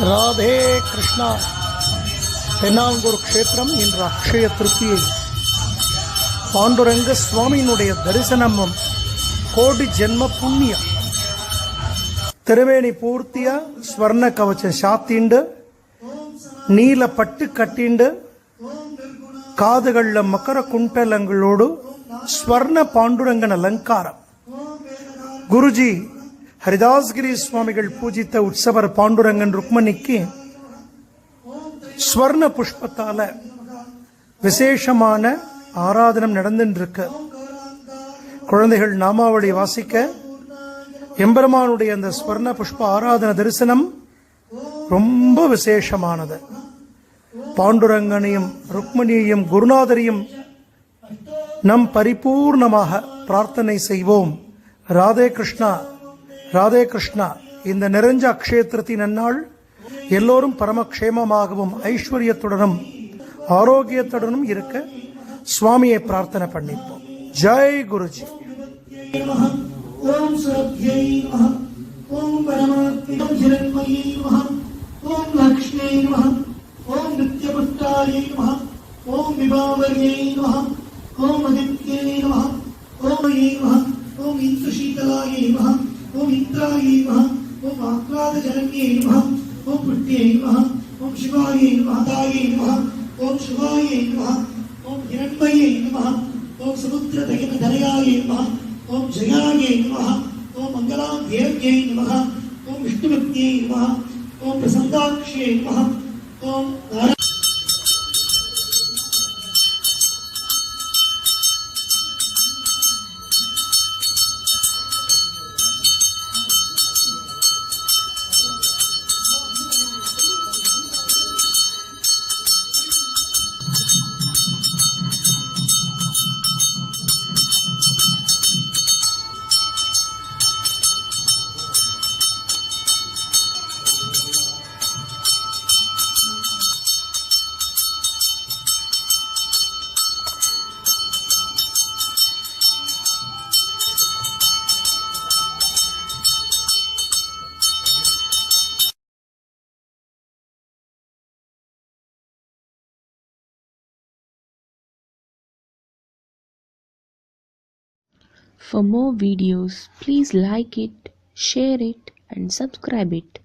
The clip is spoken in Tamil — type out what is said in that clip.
ராதே கிருஷ்ணா. தென்னாங்கூர் க்ஷேத்திரம் இன்று அக்ஷய திருப்தியை பாண்டுரங்க சுவாமியினுடைய தரிசனமும் கோடி ஜென்ம புண்ணியம். திருவேணி பூர்த்தியா ஸ்வர்ண கவச்சம் சாத்திண்டு நீல பட்டு கட்டிண்டு காதுகள்ல மக்கர குண்டலங்களோடு ஸ்வர்ண பாண்டுரங்கன் அலங்காரம். குருஜி ஹரிதாஸ்கிரி சுவாமிகள் பூஜித்த உற்சவர் பாண்டுரங்கன் ருக்மணிக்கு ஸ்வர்ண புஷ்பத்தால விசேஷமான ஆராதனம் நடந்துருக்கு. குழந்தைகள் நாமாவளி வாசிக்க எம்பெருமானுடைய அந்த ஸ்வர்ண புஷ்ப ஆராதன தரிசனம் ரொம்ப விசேஷமானது. பாண்டுரங்கனையும் ருக்மணியையும் குருநாதரையும் நம் பரிபூர்ணமாக பிரார்த்தனை செய்வோம். ராதே கிருஷ்ணா, ராதே கிருஷ்ணா. இந்த நிறைஞ்ச அக்ஷேத்திரத்தின் நன்னாள் எல்லோரும் பரமக்ஷேமமாகவும் ஐஸ்வர்யத்துடனும் ஆரோக்கியத்துடனும் இருக்க சுவாமியை பிரார்த்தனை பண்ணிப்போம். ஜெய் குருஜி. ஓம் சரத்யை நமஹ, ஓம் பரமாத்மனை ஜிரண்மயை நமஹ, ஓம் லக்ஷ்மியை நமஹ, ஓம் நித்யபுஷ்டாயை நமஹ, ஓம் விபாவர்யை நமஹ, ஓம் அதித்யை நமஹ, ஓம் யை நமஹ, ஓம் இந்திரசீதலாயை நமஹ, ஓம் இந்திராயை நமஹ, ஓம் ஆக்லாதஜனன்யை நமஹ, ஓம் புஷ்டியை நமஹ, ஓம் சிவாயை நமஹ, தாயை நமஹ, ஓம் சிவாயை நமஹ, ஓம் ஹிரண்மயை நமஹ, ஓம் சமுத்திரதகினதனயாயை நமஹ, ஓம் ஜயாயை நமஹ, ஓம் மங்களாத்யேர்யை நமஹ, ஓம் விஷ்ணுபக்தியை நமஹ, ஓம் பிரசந்தாக்ஷியை நமஹ, ஓம் For more videos, please like it, share it, and subscribe it.